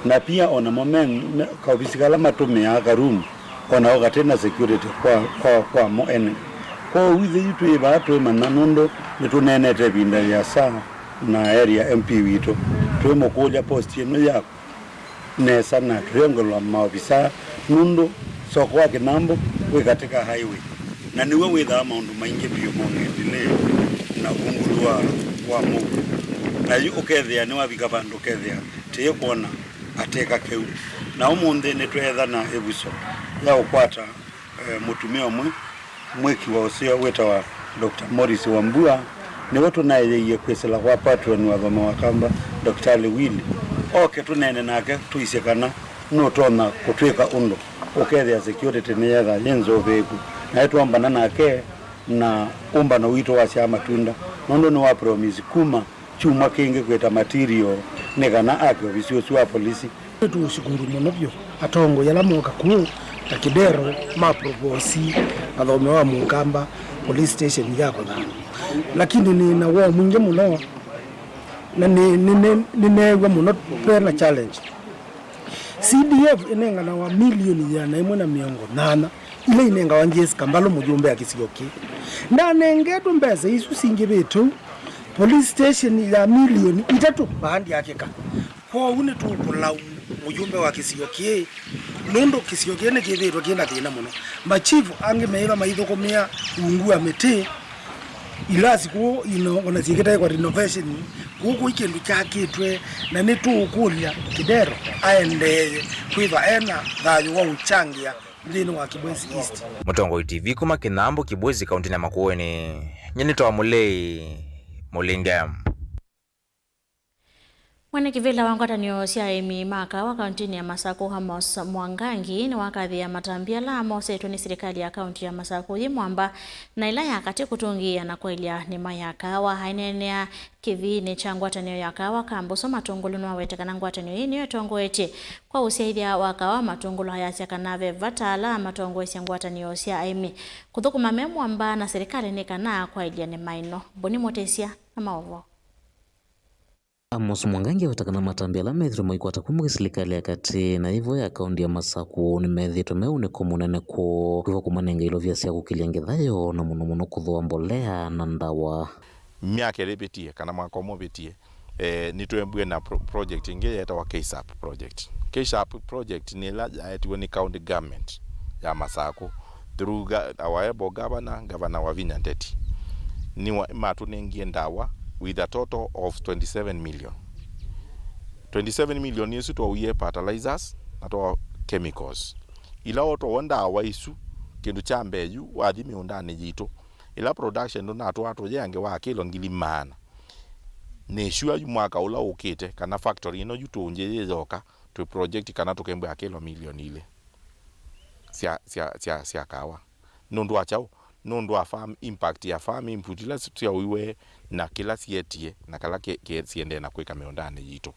na pia ona moment ka ofisi kala matume akarumu ona wakatena security kwa moene kwa wizi yitu ibatu mananondo nitunenete binda ya saa na area MP wito tuemo kuja post yenu yako nesa na triangle maofisa nundo soko wake nambo we katika highway na niwe witha maundu maingi biyo mongendile na ungulua wa mungu na yu ukethia ni wabika bandu kethia tiyo kuona ateka keu na umunde netwetha na ebuso ya ukwata mutumia mweki wa usio weta wa Dr. Morris Wambua ni watu na yeye kwesela kwa patron wa Thoma wa Kamba Dr. Willy oke tunene nake tuisekana no tona kutweka undo ukethia security ni yatha yenzo veku na yetu ambana nake na umba na wito wa cia matunda nondo ni wa promise kuma chuma kingi kweta material negana ake ofisi wa polisi tushukuru muno byo atongo yala moka ku ta Kidero maproposi athome wa Mukamba police station yako na lakini ni na wao mwingi muno na newa muno pena challenge CDF inenga na wa milioni ya na imwe na miongo nana ile inenga wanjesi kambalo mujumbe akisigoki na nengetu mbeze isu singe betu police station ya milioni itatu bandi yake ka kwa une tu kulau mujumbe wa kisigoki nondo kisigoki ne kibetwa kina thina muno machifu ange meiva maitho komia ungu amete ilazi ko ona ziketa kwa renovation kuko ikindu kyakitwe na nitu kulya Kidero aende kwiva ena thayo wa uchangia ndino wa Kibwezi East. Mutongo TV kuma Kinambo Kibwezi kaunti na Makueni nyenito Mulei Mulingam. Mwana kivila wangwata niyo siya emi maka wa kaunti ya Masako Hamos Mwangangi ni wakathi ya matambia la mosetu ni serikali ya kaunti ya Masako yi mwamba na ila ya kati kutungia na kwa ilia ni mayaka wa hainenea kivi ni changwata niyo yaka wa kambuso matungulu na weteka na ngwata niyo hii niyo tongo eche kwa usiaidhia waka wa matungulu haya siya kanave vatala matongo esi ngwata niyo siya emi kuthuku mame mwamba na serikali ni kana kwa ilia ni maino boni motesia na maovo. Amos Mwangangi watakana matambia la methro moikwata kumbuki serikali ya kati na hivyo ya kaunti ya Masako ni methito meune kumunene ko hivyo kumanenga ilo vya siya kukiliangithayo na muno kuthua mbolea na ndawa miaka repetie kana mwaka mobetie nituembwe na project inge yeta wa KSAP project. KSAP project ni la yetwe ni county government ya Masako through our able governor wa Vinya Ndeti ni matunengie ndawa with a total of 27 million. 27 million yesu to uye fertilizers na to chemicals. Ila oto wanda awaisu kindu cha mbeju wathimi undani jito. Ila production ndo na to yange wa kilo ngili mana. Ne sure mwaka ula ukite kana factory ino yutunje yezoka to project kana to kembe akilo million ile. Sia kawa. Nundu achao nondo farm impact ya farm input ila siya uiwe na kila sietie na kala siende na kweka meondane jito.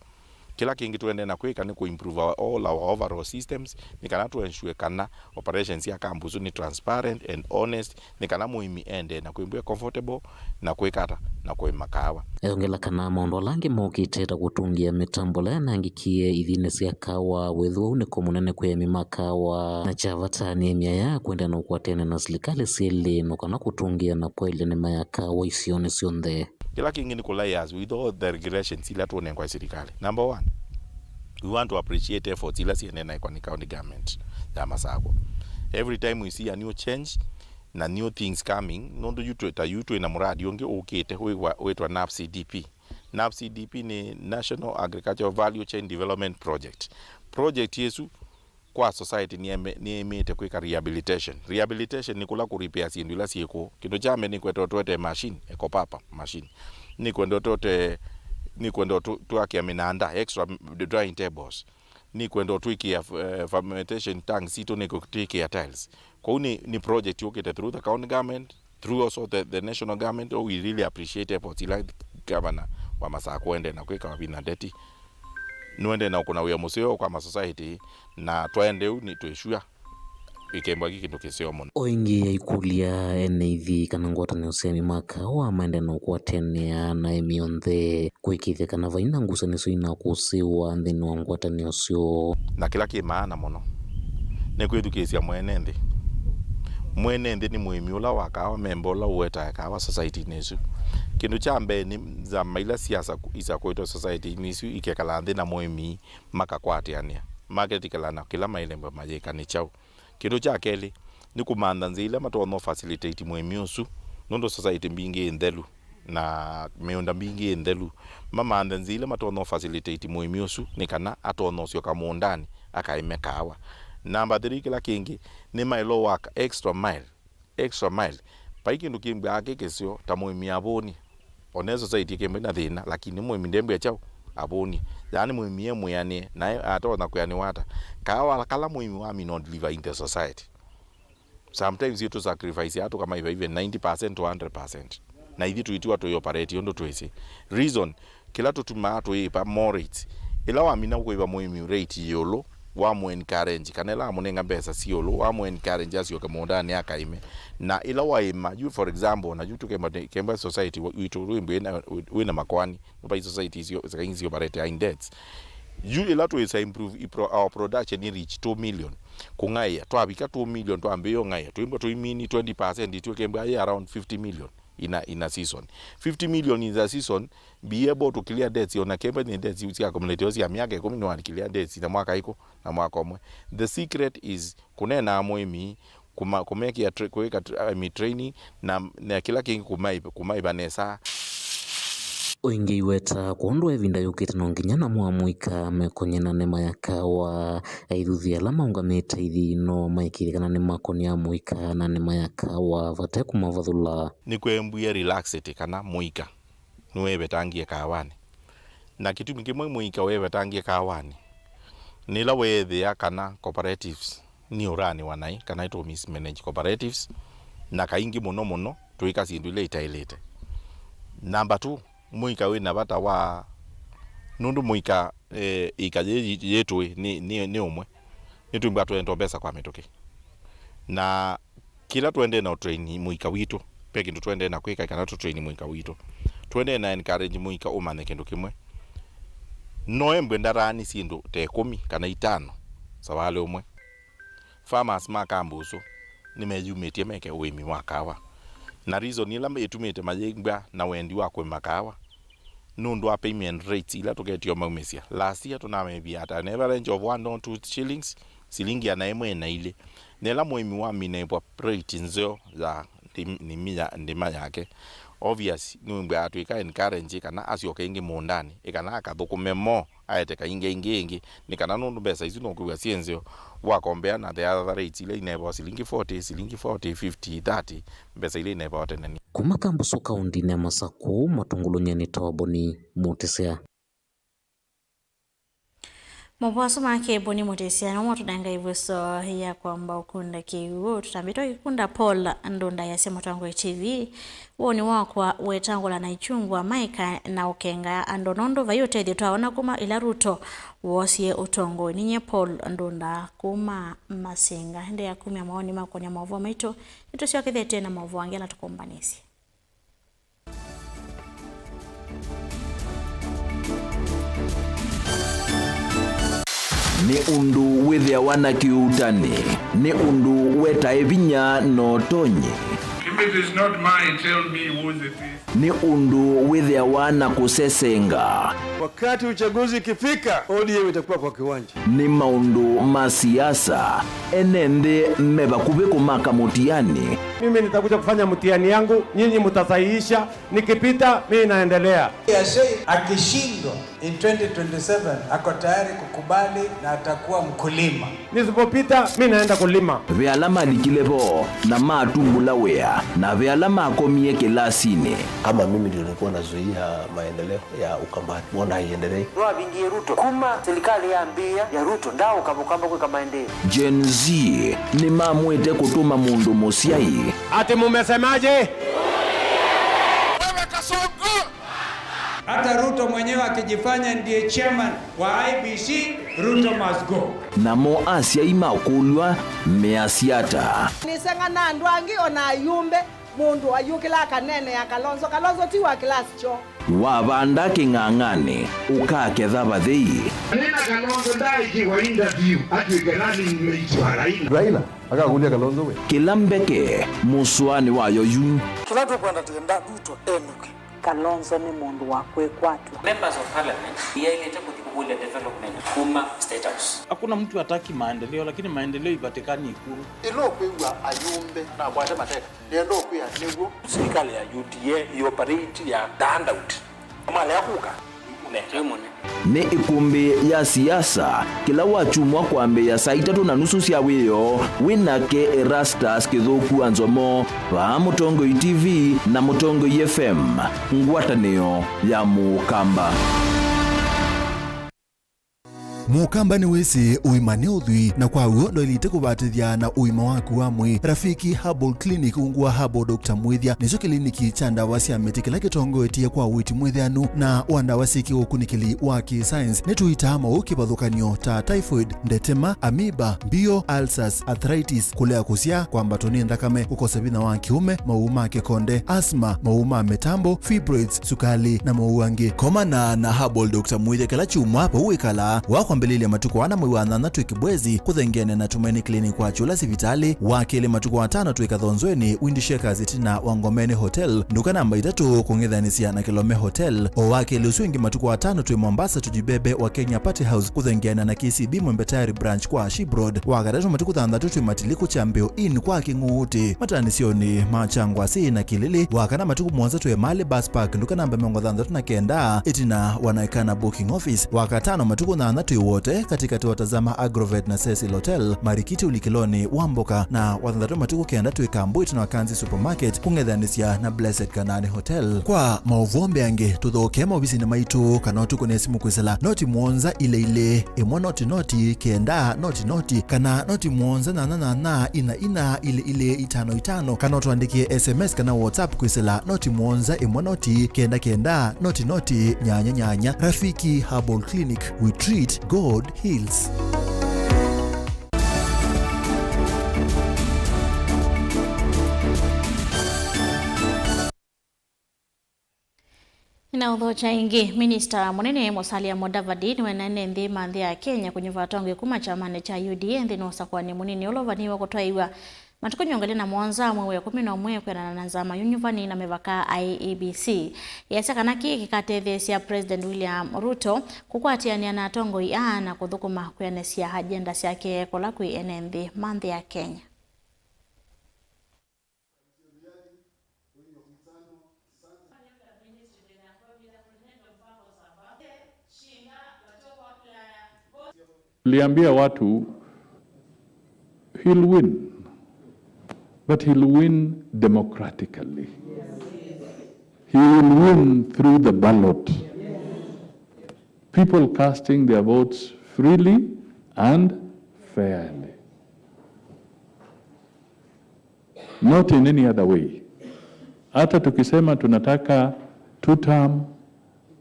Kila kingi tuende na kweka ni improve all our overall systems ni kana to ensure kana operations ya kambusu ni transparent and honest ni kana muimi ende na kuimbwe comfortable na kwekata na kwe makawa. Eongela kana mondo langi mokiteta kutungia mitambo la nangikie ithine sia kawa wethwa une komunene kwe mimakawa na chavata ni emia ya kwenda na ukwatene na serikali sile no kana kutungia na kwele ni mayakawa isione sionde. Kila kingi ni kulayas with all the regulations ila tuone kwa serikali. Number one, we want to appreciate efforts ila siende na kwa county government ya Masako. Every time we see a new change, na new things coming nondo yutu ina muradi onge ukite wetwa NAPCDP. NAPCDP ni National Agricultural Value Chain Development Project yesu kwa society ni emete kweka rehabilitation ni kula kuripia sindu ila sieko kindo chame ni kweto tote machine eko papa machine ni kwendo tote ni kwendo tuakia minanda extra drying tables ni kwendo tuikia fermentation tanks ito ni kutuikia tiles kwa ni project yokete through the county government, through also the national government. We really appreciate efforts like governor wa Masako ende na kweka wabina deti nuende na kuna uya museo kwa ma society na twende ni tueshua ikemba kikindu kiseo mono oingi ya ikulia eneithi kana ngwata ni usemi maka wa maende na ukuatenea na emionthe kuikithe kana vaina ngusa niso ina kusiwa nthini wa ngwata ni usio na kila kimaana mono ne kwithukisia mwene ni muimi ula wakawa membola uweta kawa society nesu kindu cha mbe ni za maila siasa isa kwetu society nesu ikekala nthi na muimi makakwatiania maketikala kila mailemba majeka ni chao kindu cha keli ni kumanda nzile matono facilitate muimi usu nondo society mbingi ndelu na meunda mbingi ndelu mama nzile matono facilitate muimi usu nikana atono sio kama ndani akaimekawa. Namba 3 kila kingi ni mailo waka extra mile paiki nduki mbake kesio tamuimi aboni onezo zaidi kembe na thina lakini muimi ndembe chao aboni yani muimi muyane na atona kuyani wata kawa kala muimi wa mi not live in the society. Sometimes you to sacrifice ato kama even 90% to 100% na hivi tuitiwa to operate yondo twese reason kila tutuma to ipa more it ila wa mina ko iba muimi rate yolo wa mu encourage kanela munenga pesa siolo wa mu encourage asio kama ndani akaime na ila wa ima you for example na yutu kemba society witu wina makwani by society sio zikainzi operate in debts you ila to is improve our production in reach 2 million kungaya to abika 2 million to ambeyo ngaya to imba to imini 20% itu kemba around 50 million in a season 50 million in a season be able to clear debts on a company debts you accumulate ya miaka 10 clear debts na mwaka iko na mwaka omwe. The secret is kunena muimi kumeki ya kuweka training na kila kingi kumaiba nesa oingi iweta kuondwa evinda yukite nonginyana muamuika mekonyena nema yakawa aithuthi alama ungamete ithino maikirikana ni makoni amuika na nema yakawa vate kumavathula ni kwembuye relaxed kana muika niwe tangie kawani na kitu kimwe muika wewe tangie kawani nila wethe ya kana cooperatives ni urani wanai kana ito mismanage cooperatives na kaingi muno tuika sindu ile itailete. Number 2 muika wina bata wa nundu muika ikaje yetu ni umwe nitumba twendo pesa kwa metoke na kila twende na train muika witu peke ndo twende na kwika kana train muika witu twende na encourage muika umane kendo kimwe noembe ndarani sindu te 10 kana 5 sawale umwe farmers makambuso nimejumetie meke wemi wakawa na reason ila etumete majengba na wendi wako makawa nundu payment rates ila tuketio maumesia last year tunamebia at an average of 1 or 2 shillings silingi ya naemwe na ile nela muimi wa minebwa rate nzo za ndima yake obvious numbe atu ika encourage kana asio kenge mondani ikana akathukume mo aeteka inge nikana nundu besa izi no kuwa sienzio wa compare na the other rates ile inebo silingi 40 50 30 besa ile inebo tenani kumakambuso kaunti ya Masako matungulunyani tawaboni mutesea Mwaso make boni mutesea no mutudanga ivuso ya kwamba ukunda kiwu tutambito ikunda Paul Ndunda ya sema tango TV woni wakwa wetangula na ichungwa maika na ukenga andonondo vayote twaona kuma ila ruto wosie utongo ninye Paul Ndunda kuma masenga hende ya 10 maoni makonya mavu maito itosio kithete na mavu angela tukombanisi ni undu withia wana kiutani ni undu weta evinya no tonye If it is not mine, tell me whose it is. Ni undu withia wana kusesenga. Wakati uchaguzi ikifika, ODM itakuwa kwa kiwanja. Ni maundu masiasa enende meba kubeku maka mutiani. Mimi nitakuja kufanya mtihani yangu, nyinyi mtasahihisha, nikipita mimi naendelea. Akishindwa in 2027 ako tayari kukubali na atakuwa mkulima. Nisipopita mimi naenda kulima. Vyalama likilebo na matumbula wea na vyalama akomie kilasini. Kama mimi ndio nilikuwa nazuia maendeleo ya Ukambani, mbona haiendelee? Ndoa bingi Ruto kuma serikali ya ambia ya Ruto ndao kabukamba kwa maendeleo. Gen Z ni mamwete kutuma mundu musiai. Ati mumesemaje? Wewe Kasongo! Hata Ruto mwenyewe akijifanya ndiye chairman wa IBC, Ruto must go. Namo Asia imakulwa measiata. Nisenga na ndwangi ona yumbe mundu ayukila kanene ya Kalonzo tiwa class cho. Wabanda king'ang'ane ukaketha bathei. Nina Kalonzo ndaiki wa interview atuikerani mmeitwa Raila akakulia Kalonzo we. Kilambeke muswani wayo yu. Tunataka kwenda tenda Ruto enuke. Kalonzo ni mundu wakwe kwatu. Members of parliament yailete kutikubulia development kuma state house. Hakuna mtu hataki maendeleo, lakini maendeleo ipatikani Ikulu. Ilo kwewa ayumbe na bwate mateka. Ndio kuya nigo serikali ya UDA ioperate ya handout. Mali yakuka. Ni ikumbi ya siasa kila wachumwa kwambe ya saa 3:30 cia wiyo winake Erastus Kithuku Anzomo wa Mutongo TV na Mutongo FM ngwatanio ya Mukamba. Mukamba ni wese uimane uthui na kwa uo ndo ilite kubatithia na uima waku wa mwi. Rafiki Herbal Clinic ungua Herbal Dr. Mwithia nicho kliniki cha ndawa cia miti kila kitongoetie kwa witi mwithianu na wandawa siki ukunikili wa ki-science nituita mauki bathukanio ta typhoid, ndetema, amoeba, bio, ulcers, arthritis, kulea kusia kwa mbatoni ndakame, kukosa bina wa kiume, mauma kikonde, asthma, mauma metambo, fibroids, sukali na mauangi. Komana na Herbal Dr. Mwithia kila chuma pa uikala wako mbelele matuko wana mwiwana na tuikibwezi kuthengene na Tumaini Clinic kwa chula sivitali wakele matuko watano tuikadhonzweni Windshakers itina Wangomeni Hotel nduka namba 3 kungithanisia na Kilome Hotel o wakele uswingi matuko watano tui Mombasa tujibebe wa Kenya Party House kuthengene na KCB Mwembetari branch kwa Shibroad wakatatu matuko thandatu tui Matiliku Chambeo in kwa Kinguti matanisioni machangwa si na Kilili wakana matuko mwanza tui Mali Bus Park nduka namba 39 itina wanaikana booking office wakatano matuko na tui wote katika tuwatazama Agrovet na Cecil Hotel Marikiti Ulikiloni Wamboka na wathandatu matuko kenda tuikambui na Wakanzi Supermarket kungethanisia na Blessed Kanani Hotel kwa mauvombe ange tuthoke maubisi na maitu kana tuko nesimu kwisela noti mwonza ile imwa noti kenda noti kana noti mwonza na ina ile 55 kana tuandikie SMS kana WhatsApp kwisela noti mwonza imwa noti kenda noti nyanya. Rafiki Herbal Clinic, we treat, God heals. Na udhocha ingi Minister Munene Musalia Mudavadi ni wenane nthi manthi ya Kenya kunyuva tonge kuma chamane cha UDA nthi no sakwani munini ulovaniwa kutwaiwa matuko nyongale na mwanza mwe ya 11 kwena na nzama yunyuvani na mevaka IEBC yasa kanaki kikatethesia President William Ruto kukwatiania na tongo ya na kuthukuma kwenesia agenda yake kola kwi enenthi manthi ya Kenya. Liambia watu he'll win, but he'll win democratically. He will win through the ballot. People casting their votes freely and fairly. Not in any other way. Hata tukisema tunataka two-term,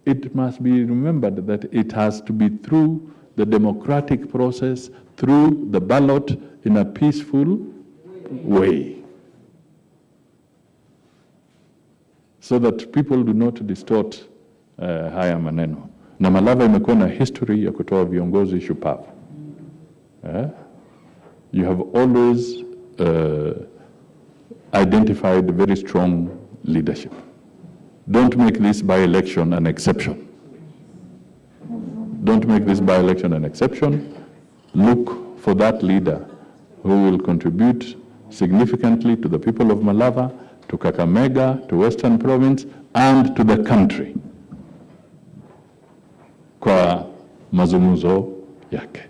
it must be remembered that it has to be through the democratic process, through the ballot in a peaceful way. So that people do not distort haya maneno. Na Malava imekuwa na history ya kutoa viongozi shupavu. You have always identified very strong leadership. Don't make this by-election an exception. Don't make this by-election an exception. Look for that leader who will contribute significantly to the people of Malava, to Kakamega, to Western Province, and to the country kwa mazungumzo yake.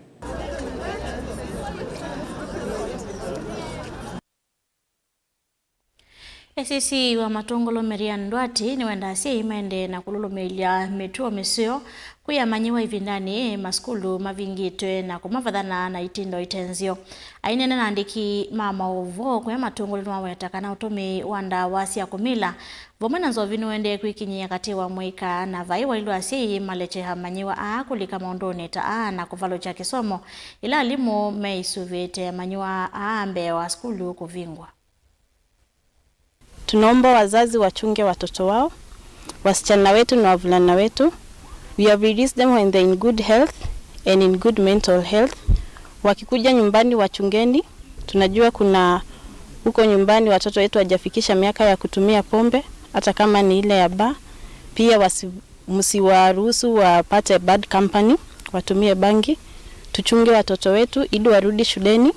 SCC wa Matongolo Marian Ndwati ni wenda asie imende na kululumilia mituo misio kuyamanyiwa ivindani maskulu mavingitwe na kumavadhana na itindo itenzio. Ainene na andiki mama uvo kwa Matongolo nwawe yatakana utumi wanda wasi ya kumila. Vomena nzovinu wende kuikinyia kati wa mwika na vaiwa ilu asie maleche hamanyiwa kulika maondoni ta na kuvalo cha kisomo ila alimu meisuvete manyiwa ambe wa skulu kuvingwa. Tunaomba wazazi wachunge watoto wao, wasichana wetu na wavulana wetu. We have released them when they're in good health and in good mental health. Wakikuja nyumbani wachungeni. Tunajua kuna huko nyumbani watoto wetu hawajafikisha miaka ya kutumia pombe, hata kama ni ile ya bar. Pia msiwaruhusu wapate bad company, watumie bangi. Tuchunge watoto wetu ili warudi shuleni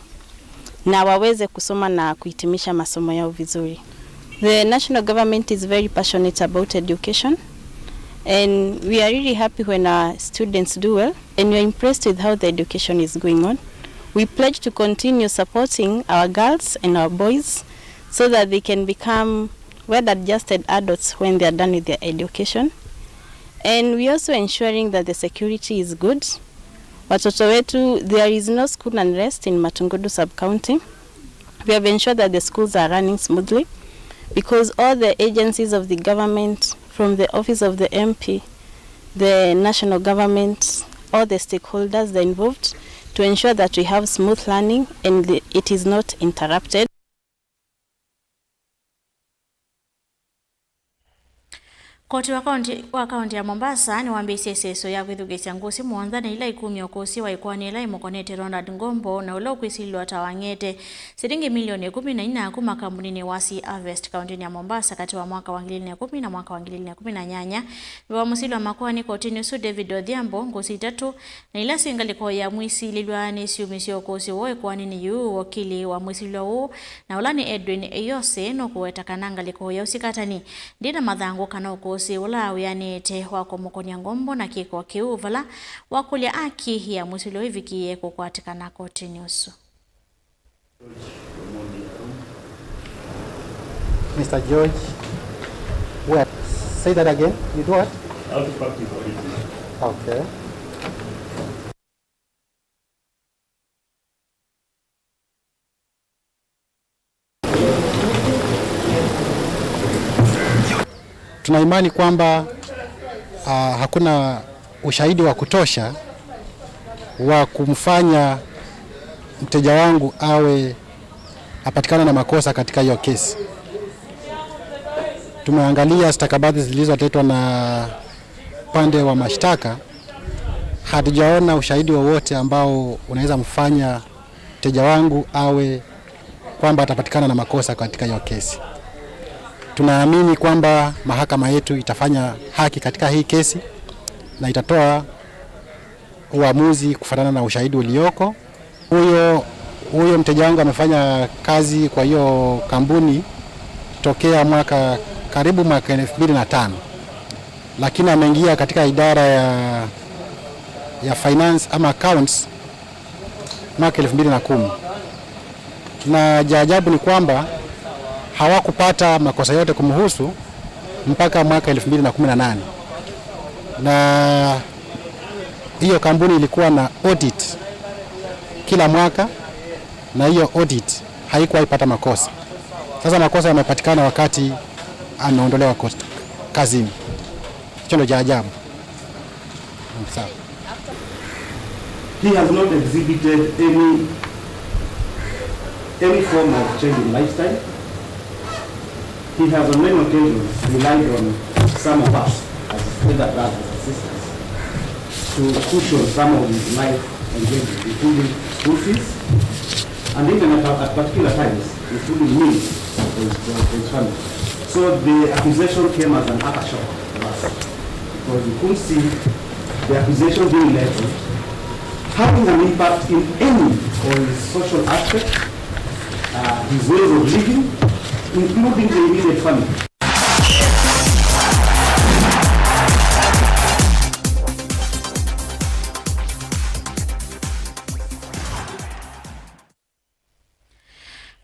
na waweze kusoma na kuhitimisha masomo yao vizuri. The national government is very passionate about education, and we are really happy when our students do well, and we are impressed with how the education is going on. We pledge to continue supporting our girls and our boys so that they can become well-adjusted adults when they are done with their education. And we also ensuring that the security is good. Watoto wetu, there is no school unrest in Matungudu sub-county. We have ensured that the schools are running smoothly, because all the agencies of the government, from the office of the MP, the national government, all the stakeholders are involved to ensure that we have smooth learning and it is not interrupted. Koti wa kaunti ya Mombasa ni wambisi seso ya kwithugisya ngusi muonza na ila 10 okosi wa ikwani ila imokonete Ronald Ngombo na ulo kwisilwa tawangete siringi milioni 14 kuma kampuni wasi Harvest kaunti ya Mombasa kati wa mwaka wa 2010 na mwaka wa 2018. Wa musilwa makwani kotini su David Odhiambo ngusi 3 na ila singaliko ya mwisi lilwani siumisio okosi wo ikwani ni yu wakili wa mwisilwa wo na ulani Edwin Eyose no kuweta kananga liko ya usikatani ndina madhango kana okosi ula uyanete wako Mokonia Ngombo na kiko kiuvala wakulia aki ya musilo hivi kiye kukwatikana kotini usu. Mr. George, what? Say that again. You do what? I'll be back to you. Okay. Tuna imani kwamba hakuna ushahidi wa kutosha wa kumfanya mteja wangu awe apatikana na makosa katika hiyo kesi. Tumeangalia stakabadhi zilizoletwa na pande wa mashtaka, hatujaona ushahidi wowote ambao unaweza mfanya mteja wangu awe kwamba atapatikana na makosa katika hiyo kesi. Tunaamini kwamba mahakama yetu itafanya haki katika hii kesi na itatoa uamuzi kufuatana na ushahidi ulioko. Huyo mteja wangu amefanya kazi kwa hiyo kampuni tokea karibu mwaka 2005, lakini ameingia katika idara ya finance ama accounts mwaka 2010. Na ajabu ni kwamba hawakupata makosa yote kumhusu mpaka mwaka 2018. Na hiyo kampuni ilikuwa na audit kila mwaka na hiyo audit haikuwa ipata makosa. Sasa makosa yamepatikana wakati ameondolewa kazini. Hicho ndio ajabu. Sawa. He has not exhibited any form of change in lifestyle. He has on many occasions relied on some of us as elder brothers and sisters to cushion some of his life engagements, including school fees, and even at particular times, including meals for his family. So the accusation came as an aftershock to us, because we couldn't see the accusation being leveled having an impact in any of his social aspects, his ways of living, including the immediate family.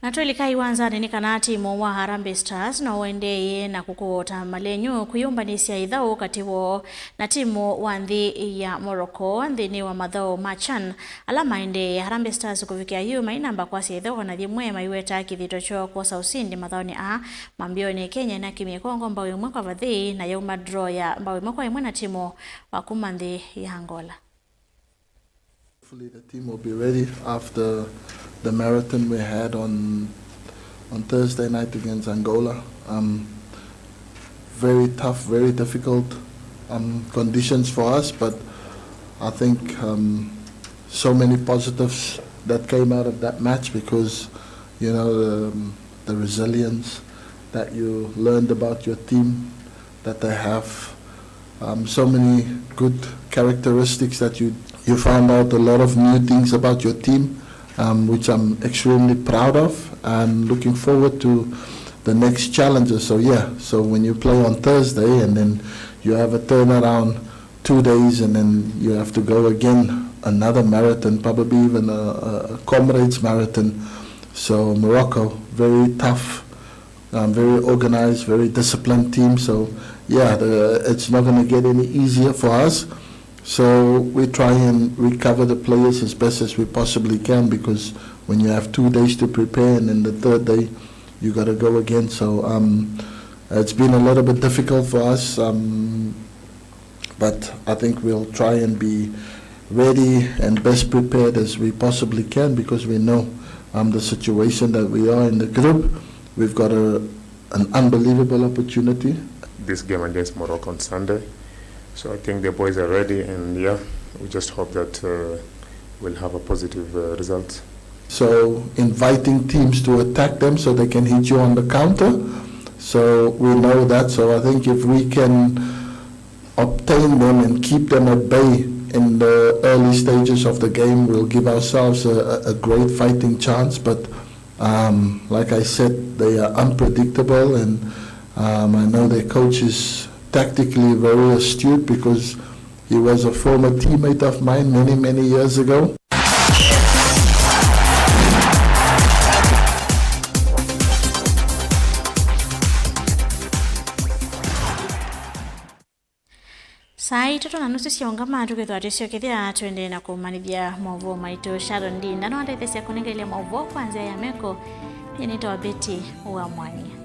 Natwelika iwanzani ni kanati mwa Harambee Stars na uendeye na kukota malenyo kuyumbanisia idhao katiwo na timu wanthi ya Morocco nthini wa mathao machan alama ende Harambee Stars kufikia yuma inamba kwasi idhao na thimwe maiweta kithito cho kosa usindi mathaoni a mambioni Kenya na Kimi Kongo mbawe mwe kwa vathi na yauma draw ya mbawe mwe kwa imwe na timu wa kumanthi ya Angola. Hopefully the team will be ready after the marathon we had on Thursday night against Angola. Very tough, very difficult conditions for us, but I think so many positives that came out of that match, because you know the resilience that you learned about your team, that they have so many good characteristics that you found out a lot of new things about your team. Which I'm extremely proud of, and looking forward to the next challenges. So yeah, so when you play on Thursday and then you have a turnaround 2 days and then you have to go again, another marathon, probably even a Comrades marathon. So Morocco, very tough, very organized, very disciplined team. So yeah, it's not going to get any easier for us. So we try and recover the players as best as we possibly can, because when you have 2 days to prepare and then the third day you got to go again. So it's been a little bit difficult for us, but I think we'll try and be ready and best prepared as we possibly can, because we know the situation that we are in the group. We've got an unbelievable opportunity. This game against Morocco on Sunday. So I think the boys are ready, and yeah, we just hope that we'll have a positive result. So inviting teams to attack them so they can hit you on the counter. So we know that. So I think if we can obtain them and keep them at bay in the early stages of the game, we'll give ourselves a great fighting chance. But like I said, they are unpredictable, and I know their coach is tactically very astute, because he was a former teammate of mine many years ago. Sai toto na nusu siongama tukethwa tisio kithia twende na kumanithia mauvo maitu Sharon Dinda no ndethesia kunengelia mauvo kwanza ya meko yenitoa Betty wa Mwanya.